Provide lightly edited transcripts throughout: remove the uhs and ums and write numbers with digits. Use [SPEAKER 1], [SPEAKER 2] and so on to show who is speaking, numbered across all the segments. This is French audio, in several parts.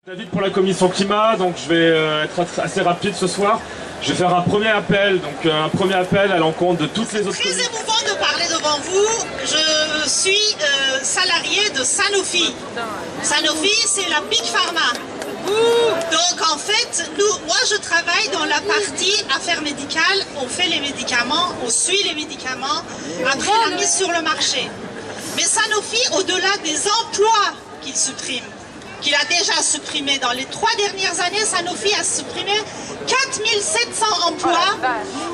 [SPEAKER 1] David pour la commission climat, donc je vais être assez rapide ce soir. Je vais faire un premier appel, à l'encontre de toutes les autres.
[SPEAKER 2] Très émouvant de parler devant vous. Je suis salarié de Sanofi. Sanofi, c'est la Big Pharma. Donc en fait, moi je travaille dans la partie affaires médicales. On fait les médicaments, on suit les médicaments après la mise sur le marché. Mais Sanofi, au-delà des emplois qu'il supprime, qu'il a déjà supprimé dans les 3 dernières années, Sanofi a supprimé 4700 emplois.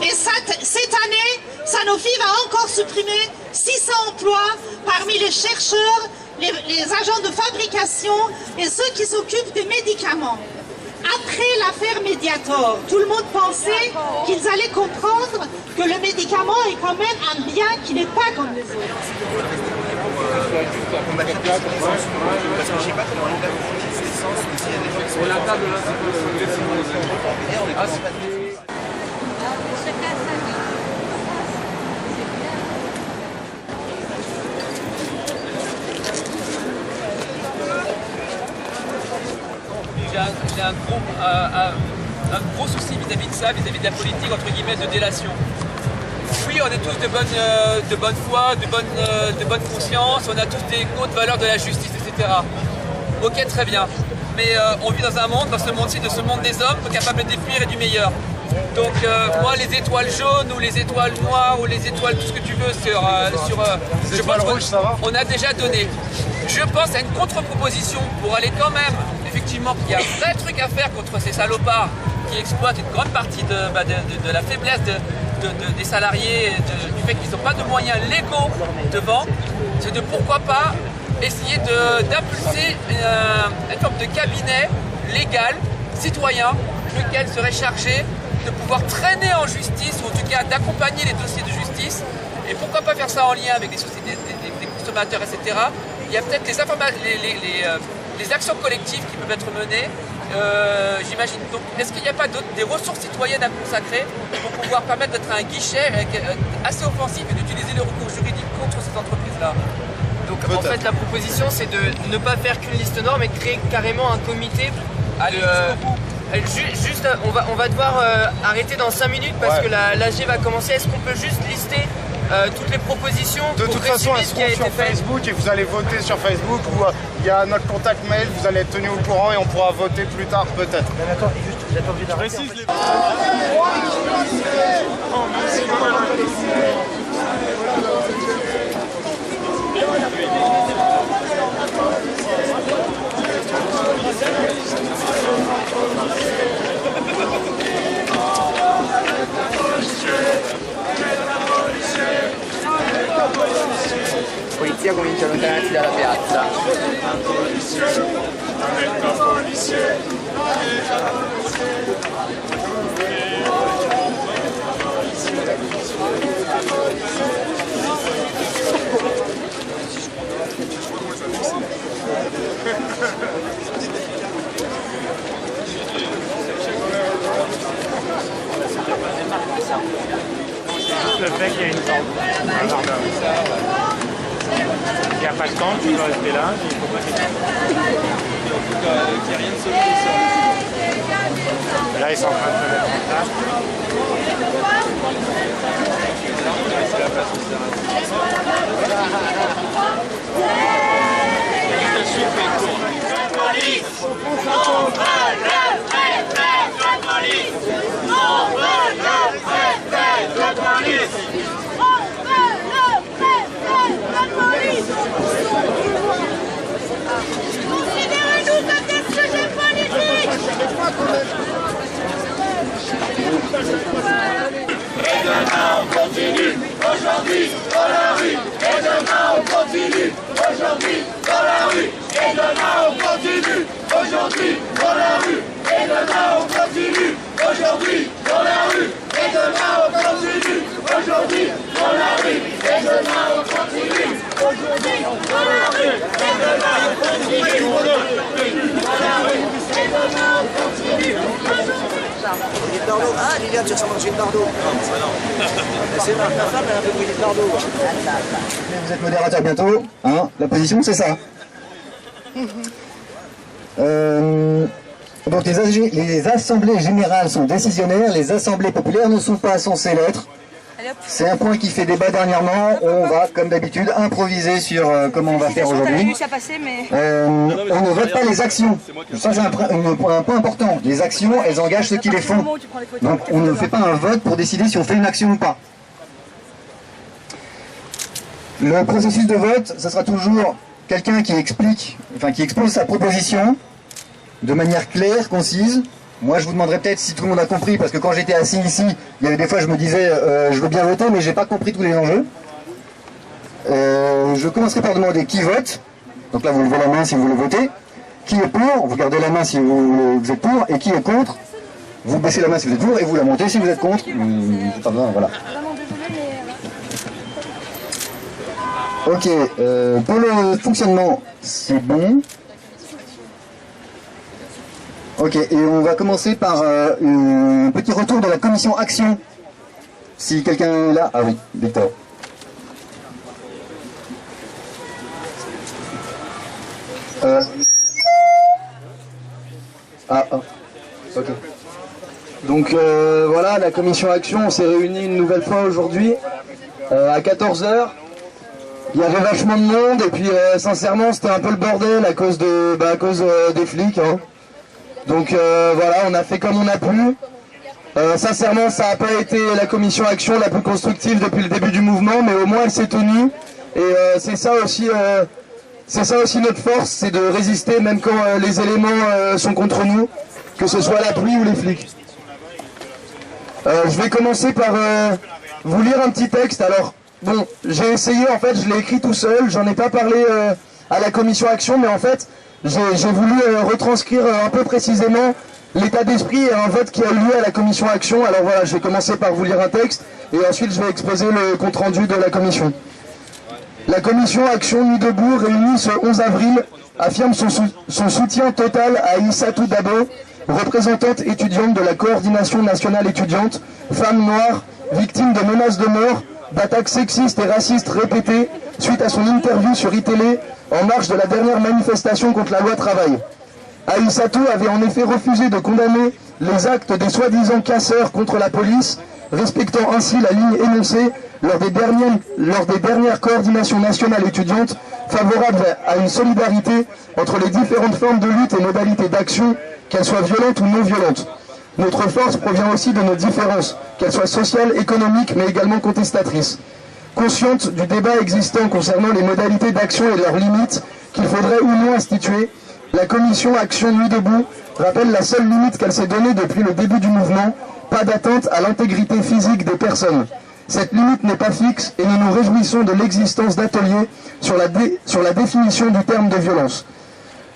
[SPEAKER 2] Et cette année, Sanofi va encore supprimer 600 emplois parmi les chercheurs, les agents de fabrication et ceux qui s'occupent des médicaments. Après l'affaire Mediator, tout le monde pensait qu'ils allaient comprendre que le médicament est quand même un bien qui n'est pas comme les autres.
[SPEAKER 3] J'ai un gros souci vis-à-vis de ça, vis-à-vis de la politique entre guillemets de délation. Oui, on est tous de bonne foi, de bonne conscience, on a tous des hautes valeurs de la justice, etc. Ok, très bien. Mais on vit dans un monde, dans ce monde-ci, de ce monde des hommes, capable de définir et du meilleur. Donc moi, les étoiles jaunes ou les étoiles noires ou les étoiles, tout ce que tu veux
[SPEAKER 4] les étoiles rouges, ça va ?
[SPEAKER 3] On a déjà donné. Je pense à une contre-proposition pour aller quand même, effectivement, qu'il y a un vrai truc à faire contre ces salopards qui exploitent une grande partie de la faiblesse des salariés, du fait qu'ils n'ont pas de moyens légaux de vente. C'est de pourquoi pas essayer d'impulser une forme de cabinet légal, citoyen, lequel serait chargé de pouvoir traîner en justice, ou en tout cas d'accompagner les dossiers de justice. Et pourquoi pas faire ça en lien avec les sociétés, des consommateurs, etc. Il y a peut-être les actions collectives qui peuvent être menées, j'imagine. Donc, est-ce qu'il n'y a pas des ressources citoyennes à consacrer pour pouvoir permettre d'être un guichet assez offensif et d'utiliser le recours juridique contre ces entreprises-là?
[SPEAKER 5] Donc en fait la proposition c'est de ne pas faire qu'une liste noire mais créer carrément un comité. Juste on va devoir arrêter dans 5 minutes parce que l'AG va commencer. Est-ce qu'on peut juste lister toutes les propositions?
[SPEAKER 4] De toute façon, elles seront sur Facebook et vous allez voter sur Facebook où il y a notre contact mail, vous allez être tenu au courant et on pourra voter plus tard peut-être.
[SPEAKER 5] D'accord, juste j'attends envie d'arrêter.
[SPEAKER 6] La polizia comincia a allontanarsi dalla piazza.
[SPEAKER 7] Le fait qu'il y a une tente. Il n'y a pas de temps, tu peux rester là, il faut pas
[SPEAKER 3] Qu'il n'y a rien de solide au sol.
[SPEAKER 7] Là, ils sont en train de se mettre en place.
[SPEAKER 3] C'est la place où c'est
[SPEAKER 2] Considérez-nous comme des sujets politiques.
[SPEAKER 8] Et demain on continue, aujourd'hui dans la rue. Et demain on continue, aujourd'hui dans la rue. Et demain on continue, aujourd'hui dans la rue. Et demain on continue, aujourd'hui dans la rue. Et demain on continue, aujourd'hui dans la rue. Et demain on continue, aujourd'hui dans la rue. Et demain on continue, aujourd'hui dans la rue. Et demain on continue, aujourd'hui.
[SPEAKER 6] Il bardo. Ah, Liliane, tu ressembles à Gilles Bardot. Non. C'est ma femme, elle a fait Brigitte Bardot. Vous êtes modérateur bientôt, hein? La position, c'est ça.
[SPEAKER 9] Donc les assemblées générales sont décisionnaires, les assemblées populaires ne sont pas censées l'être. C'est un point qui fait débat dernièrement. On va, comme d'habitude, improviser sur comment on va faire aujourd'hui. On ne vote pas les actions. Ça, c'est un point important. Les actions, elles engagent ceux qui les font. Donc, on ne fait pas un vote pour décider si on fait une action ou pas. Le processus de vote, ça sera toujours quelqu'un qui explique, enfin qui expose sa proposition de manière claire, concise. Moi, je vous demanderai peut-être si tout le monde a compris, parce que quand j'étais assis ici, il y avait des fois, je me disais, je veux bien voter, mais j'ai pas compris tous les enjeux. Je commencerai par demander qui vote. Donc là, vous levez la main si vous voulez voter. Qui est pour? Vous gardez la main si vous êtes pour. Et qui est contre? Vous baissez la main si vous êtes pour, et vous la montez si vous êtes contre. Pas besoin, voilà. Ok, pour le fonctionnement, c'est bon. Ok, et on va commencer par un petit retour de la commission action. Si quelqu'un est là... Ah oui, Victor. Ok. Donc voilà, la commission action, on s'est réunis une nouvelle fois aujourd'hui à 14 h. Il y avait vachement de monde et puis sincèrement c'était un peu le bordel à cause des flics. Hein. Donc voilà, on a fait comme on a pu. Sincèrement, ça n'a pas été la commission action la plus constructive depuis le début du mouvement, mais au moins elle s'est tenue. Et c'est ça aussi notre force, c'est de résister même quand les éléments sont contre nous, que ce soit la pluie ou les flics. Je vais commencer par vous lire un petit texte. Alors, bon, j'ai essayé, en fait, je l'ai écrit tout seul, j'en ai pas parlé à la commission action, mais en fait, j'ai voulu retranscrire un peu précisément l'état d'esprit et un vote qui a eu lieu à la commission action. Alors voilà, je vais commencer par vous lire un texte et ensuite je vais exposer le compte-rendu de la commission. La commission Action Nuit debout, réunie ce 11 avril, affirme son soutien total à Aïssatou Dabo, représentante étudiante de la coordination nationale étudiante, femme noire, victime de menaces de mort, d'attaques sexistes et racistes répétées suite à son interview sur iTélé en marge de la dernière manifestation contre la loi travail. Aïssatou avait en effet refusé de condamner les actes des soi-disant casseurs contre la police, respectant ainsi la ligne énoncée lors des dernières coordinations nationales étudiantes favorables à une solidarité entre les différentes formes de lutte et modalités d'action, qu'elles soient violentes ou non violentes. Notre force provient aussi de nos différences, qu'elles soient sociales, économiques, mais également contestatrices. Consciente du débat existant concernant les modalités d'action et leurs limites qu'il faudrait ou non instituer, la commission Action Nuit debout rappelle la seule limite qu'elle s'est donnée depuis le début du mouvement, pas d'atteinte à l'intégrité physique des personnes. Cette limite n'est pas fixe et nous nous réjouissons de l'existence d'ateliers sur la définition du terme de violence.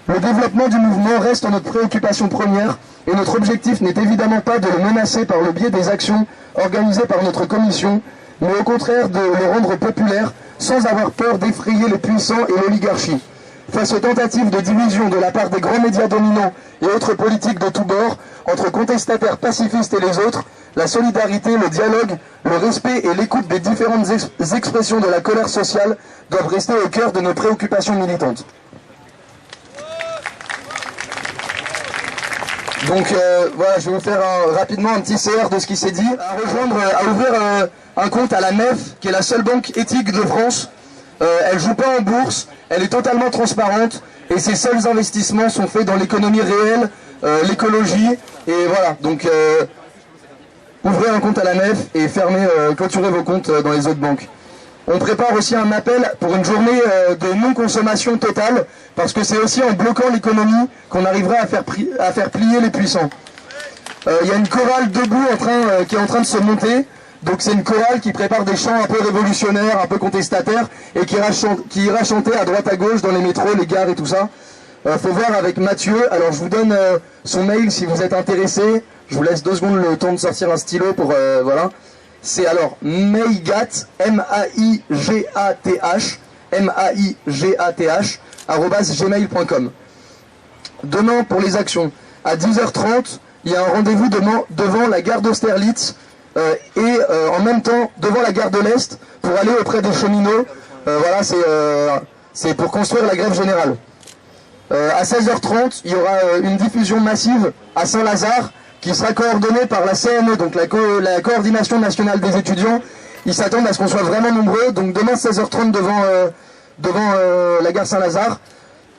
[SPEAKER 9] Le développement du mouvement reste notre préoccupation première et notre objectif n'est évidemment pas de le menacer par le biais des actions organisées par notre commission, mais au contraire de le rendre populaire sans avoir peur d'effrayer les puissants et l'oligarchie. Face aux tentatives de division de la part des grands médias dominants et autres politiques de tous bords, entre contestataires pacifistes et les autres, la solidarité, le dialogue, le respect et l'écoute des différentes expressions de la colère sociale doivent rester au cœur de nos préoccupations militantes. Donc voilà, je vais vous faire rapidement un petit CR de ce qui s'est dit. À ouvrir un compte à la MEF, qui est la seule banque éthique de France. Elle joue pas en bourse, elle est totalement transparente et ses seuls investissements sont faits dans l'économie réelle, l'écologie et voilà. Donc ouvrez un compte à la MEF et clôturez vos comptes dans les autres banques. On prépare aussi un appel pour une journée de non-consommation totale, parce que c'est aussi en bloquant l'économie qu'on arrivera à faire plier les puissants. Il y a une chorale debout qui est en train de se monter, donc c'est une chorale qui prépare des chants un peu révolutionnaires, un peu contestataires, et qui ira chanter à droite à gauche dans les métros, les gares et tout ça. Faut voir avec Mathieu, alors je vous donne son mail si vous êtes intéressé, je vous laisse 2 secondes le temps de sortir un stylo pour... voilà. C'est alors maigath, M-A-I-G-A-T-H, @gmail.com. Demain, pour les actions, à 10h30, il y a un rendez-vous devant la gare d'Austerlitz et en même temps devant la gare de l'Est pour aller auprès des cheminots. Voilà, c'est pour construire la grève générale. À 16h30, il y aura une diffusion massive à Saint-Lazare qui sera coordonnée par la CNE, donc la Coordination Nationale des Étudiants. Ils s'attendent à ce qu'on soit vraiment nombreux, donc demain 16h30 devant la gare Saint-Lazare.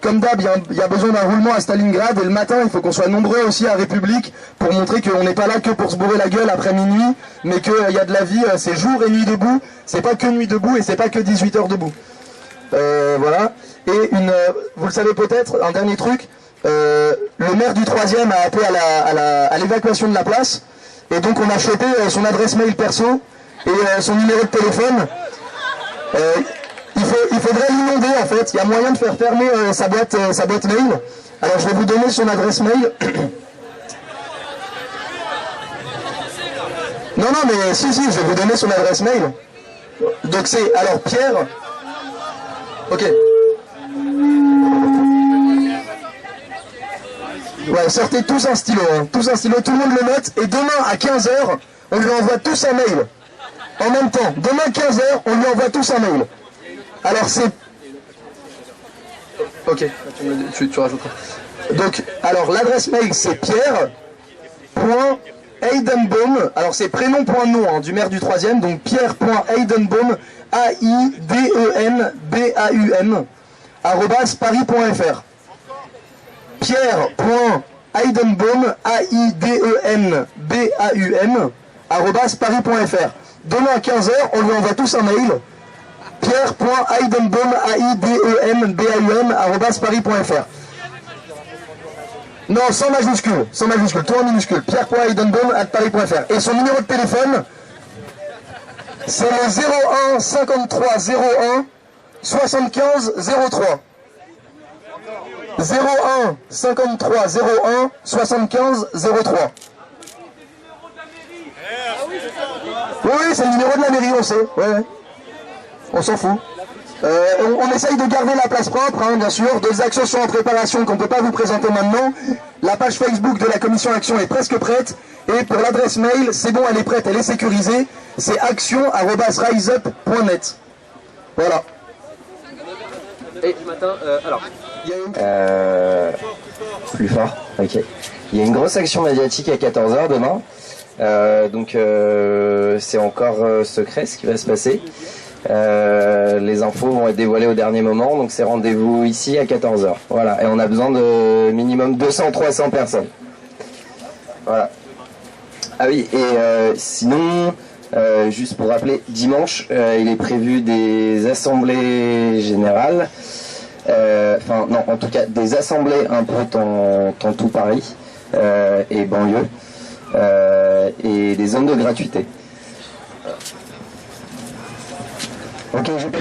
[SPEAKER 9] Comme d'hab, il y a besoin d'un roulement à Stalingrad, et le matin, il faut qu'on soit nombreux aussi à République pour montrer qu'on n'est pas là que pour se bourrer la gueule après minuit, mais qu'il y a de la vie, c'est jour et nuit debout, c'est pas que nuit debout et c'est pas que 18 heures debout. Voilà. Et vous le savez peut-être, un dernier truc, le maire du 3e a appelé à l'évacuation de la place, et donc on a chopé son adresse mail perso et son numéro de téléphone. Il faudrait l'inonder en fait, il y a moyen de faire fermer sa boîte mail. Alors je vais vous donner son adresse mail. Non mais si, je vais vous donner son adresse mail. Donc c'est, alors Pierre... Ok. Ouais, sortez tous un stylo, hein. Tous un stylo, tout le monde le note, et demain à 15h, on lui envoie tous un mail. En même temps, demain 15h, on lui envoie tous un mail. Alors c'est... Ok, tu rajouteras. Donc, alors l'adresse mail c'est pierre.heidenbaum, alors c'est prénom.nom hein, du maire du 3e, donc pierre.heidenbaum, A-I-D-E-N-B-A-U-M, @paris.fr. Pierre.heidenbaum, A-I-D-E-N-B-A-U-M, @paris.fr. Demain à 15h, on lui envoie tous un mail. Pierre.heidenbaum, A-I-D-E-N-B-A-U-M, @paris.fr. Non, sans majuscule, tout en minuscule. Pierre.heidenbaum, @paris.fr. Et son numéro de téléphone, c'est le 01 53 01 75 03. 01 53 01 75 03. Oui, c'est le numéro de la mairie, on sait. Ouais. On s'en fout. On essaye de garder la place propre, hein, bien sûr. D'autres actions sont en préparation qu'on ne peut pas vous présenter maintenant. La page Facebook de la commission Action est presque prête. Et pour l'adresse mail, c'est bon, elle est prête, elle est sécurisée. C'est action@riseup.net. Voilà.
[SPEAKER 10] Et ce matin, plus fort, ok. Il y a une grosse action médiatique à 14h demain. Donc c'est encore secret ce qui va se passer. Les infos vont être dévoilées au dernier moment, donc c'est rendez-vous ici à 14h. Voilà, et on a besoin de minimum 200-300 personnes. Voilà. Ah oui, et sinon, juste pour rappeler, dimanche, il est prévu des assemblées générales. Enfin, non, en tout cas, des assemblées un peu dans tout Paris et banlieue, et des zones de gratuité. Ok, je vais...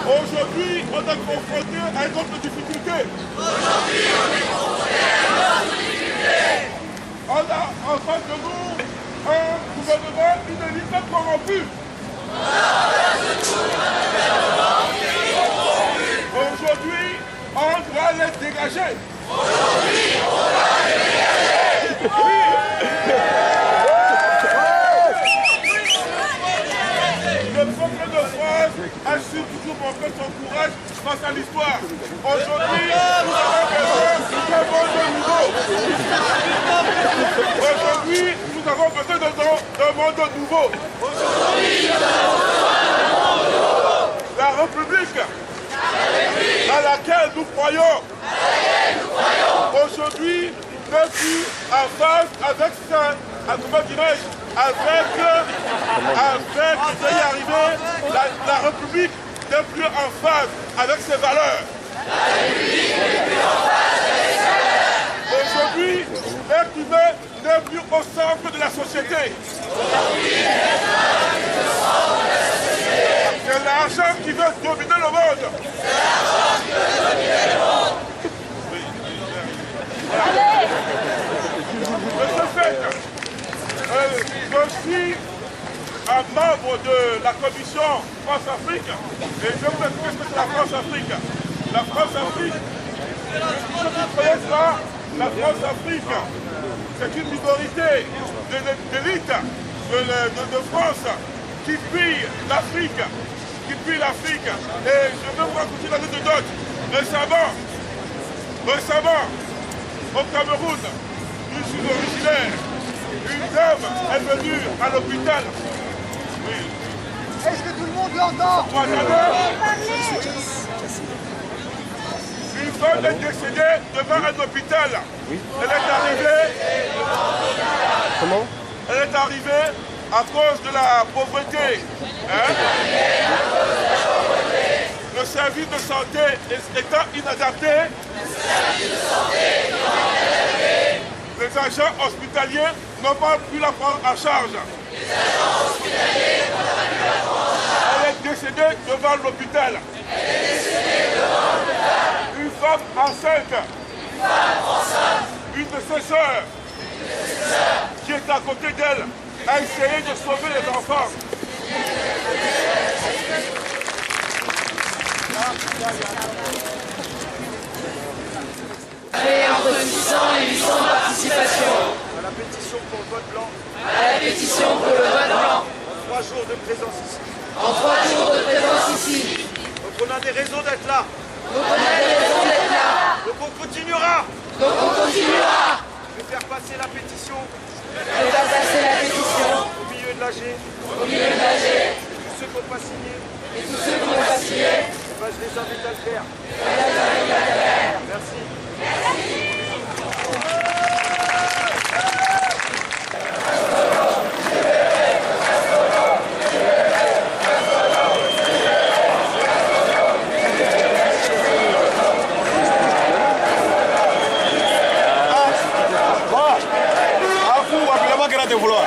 [SPEAKER 8] Aujourd'hui, on est confronté à une autre difficulté. On a en face de nous un gouvernement, une élite corrompue. Aujourd'hui, on doit les dégager. Le peuple de France a su toujours montrer son courage face à l'histoire. Aujourd'hui, nous avons besoin d'un monde nouveau. Aujourd'hui, nous avons besoin d'un monde nouveau. La République à laquelle nous croyons, aujourd'hui, n'est plus en phase avec ça, comment dirais-je, avec je vais y arriver, la République n'est plus en phase avec ses valeurs. Aujourd'hui, l'être humain n'est plus au centre de la société. C'est l'argent qui veut dominer le monde. De ce fait, je suis un membre membre de la commission France-Afrique. Et je vous explique ce que c'est la France-Afrique. La France-Afrique, ceux qui ne connaissent pas, la France-Afrique, c'est une minorité d'élite de France qui pille l'Afrique. Et je veux vous raconter l'anecdote. Récemment, au Cameroun, je suis originaire. Une dame est venue à l'hôpital. Oui.
[SPEAKER 6] Est-ce que tout le monde l'entend?
[SPEAKER 8] Une femme est décédée devant un hôpital. Oui. Elle est arrivée.
[SPEAKER 4] Comment?
[SPEAKER 8] Elle est arrivée à cause de la pauvreté. Hein? Le service de santé étant inadapté. Les agents hospitaliers n'ont pas pu la prendre en charge. Elle est décédée devant l'hôpital. Une femme enceinte. Une de ses sœurs qui est à côté d'elle a essayé de sauver les enfants.
[SPEAKER 5] Entre 600 et 800 participations.
[SPEAKER 4] À la pétition pour le vote blanc.
[SPEAKER 5] À la pétition pour le vote blanc.
[SPEAKER 4] 3 jours de présence ici.
[SPEAKER 5] En 3 jours de présence ici.
[SPEAKER 4] Donc on a des raisons d'être là.
[SPEAKER 5] Donc
[SPEAKER 4] on continuera. Je vais faire passer la pétition. Au milieu de l'AG. Tous ceux qui n'ont pas signé. Ben, je les invite à le faire. Merci.
[SPEAKER 8] De vouloir.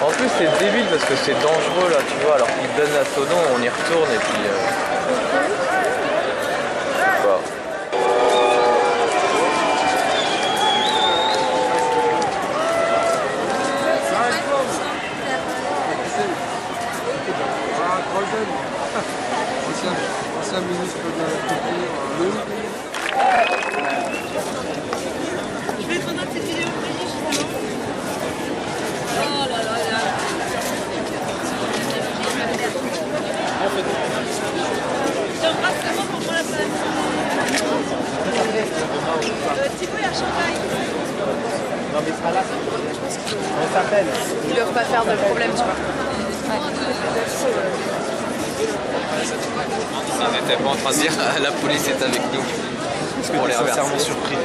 [SPEAKER 11] En plus c'est débile parce que c'est dangereux là, tu vois, alors qu'ils donnent la sono, on y retourne et puis... Voilà.
[SPEAKER 12] Ancien ministre de la Culture,
[SPEAKER 13] Je vais être en note cette vidéo justement. Oh là là là. Je t'embrasse tellement pour prendre la place. Thibaut, il y a champagne.
[SPEAKER 6] Non mais ce sera là, on s'appelle.
[SPEAKER 5] Ils doivent pas faire de problème, tu vois.
[SPEAKER 11] On n'était pas en train de dire la police est avec nous. Parce qu'on est sincèrement surpris.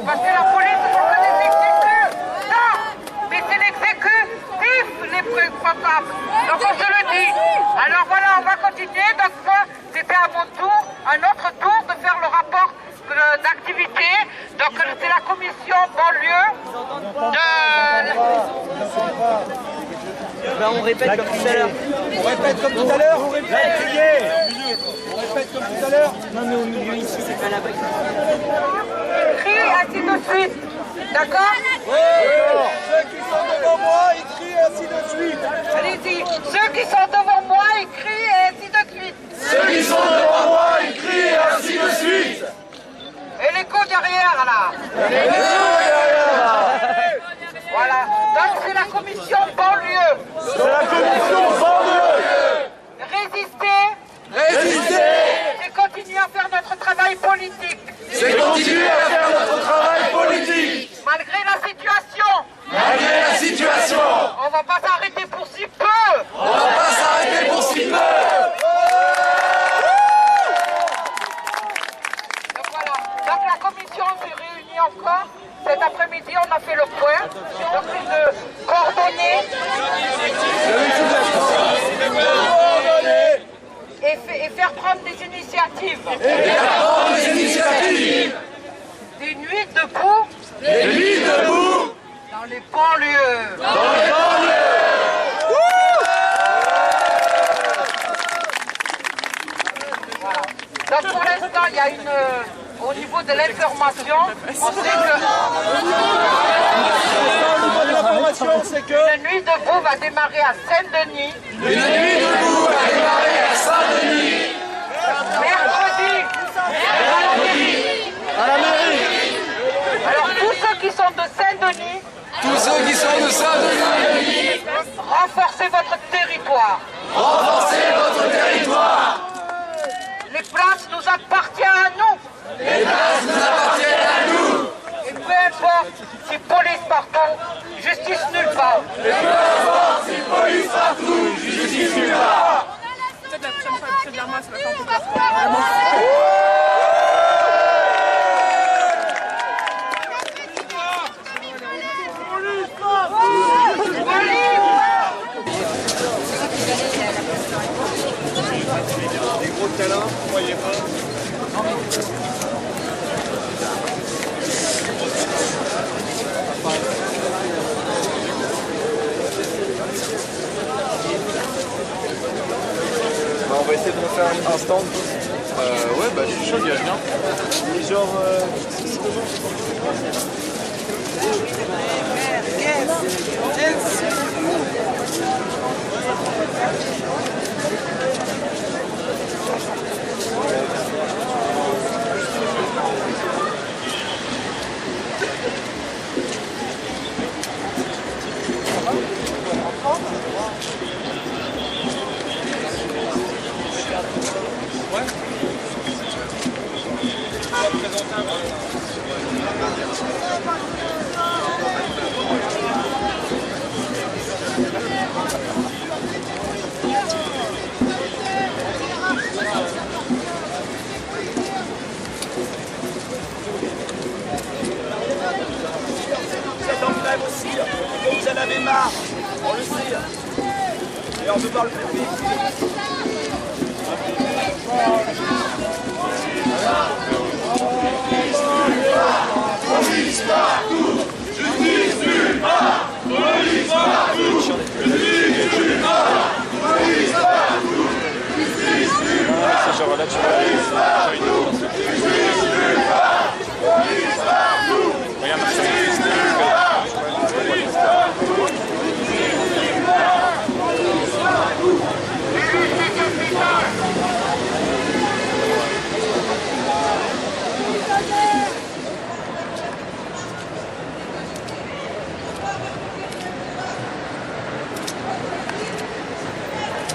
[SPEAKER 14] Parce que la police, ce sont que des exécutifs. Non, mais c'est l'exécutif les responsables. Donc je le dis. Alors voilà, on va continuer. Donc moi, c'était à mon tour, un autre tour de faire le rapport d'activité. Donc c'est la commission banlieue de...
[SPEAKER 5] Ben, on répète comme tout à l'heure.
[SPEAKER 6] On répète comme tout à l'heure, on répète. On répète comme tout à l'heure.
[SPEAKER 5] Non mais au milieu ici, c'est pas là-bas.
[SPEAKER 14] Crie ainsi de suite. D'accord?
[SPEAKER 6] Oui. Ceux qui sont devant moi, ils crient ainsi de suite.
[SPEAKER 14] Allez-y. Ceux qui sont devant moi, ils crient et ainsi de suite.
[SPEAKER 8] Ceux qui sont devant moi, ils crient et ainsi de suite.
[SPEAKER 14] Et l'écho derrière, là. Voilà. Donc c'est la commission banlieue.
[SPEAKER 8] C'est la commission banlieue.
[SPEAKER 14] Résister.
[SPEAKER 8] Résister.
[SPEAKER 14] C'est continuer à faire notre travail politique.
[SPEAKER 8] C'est continuer à faire notre travail politique.
[SPEAKER 14] Malgré la situation.
[SPEAKER 8] Malgré la situation.
[SPEAKER 14] On va pas s'arrêter pour si peu.
[SPEAKER 8] On va pas s'arrêter pour si peu.
[SPEAKER 14] Donc voilà. Donc la commission s'est réunie encore. Cet après-midi, on a fait le point. Donc c'est de coordonner. Et faire prendre des initiatives. Des nuits debout.
[SPEAKER 8] Des nuits debout.
[SPEAKER 14] Dans les banlieues.
[SPEAKER 8] Dans les banlieues.
[SPEAKER 14] Voilà. Donc pour l'instant, il y a une... au niveau de l'information, on sait que une nuit debout va démarrer à Saint-Denis.
[SPEAKER 8] Une nuit debout va démarrer à Saint-Denis.
[SPEAKER 14] Mercredi. À la mairie. Alors tous ceux qui sont de Saint-Denis.
[SPEAKER 8] Tous ceux qui sont de Saint-Denis.
[SPEAKER 14] Renforcez votre territoire.
[SPEAKER 8] Renforcez votre territoire.
[SPEAKER 14] Les places nous appartiennent à nous.
[SPEAKER 8] Les places nous appartiennent à nous.
[SPEAKER 14] Et peu importe si police partout, justice nulle part.
[SPEAKER 8] Et peu importe si police partout, justice nulle part.
[SPEAKER 13] Peut-être la prochaine fois, très bien, moi, ça va faire un peu peur.
[SPEAKER 4] câlin, croyez pas.
[SPEAKER 11] Bah, on va essayer de refaire un stand. Ouais, bah je suis chaud, viens. Genre,
[SPEAKER 8] Vous êtes en grève aussi, donc vous en avez marre, on le sait. Et on ne parle plus vite. On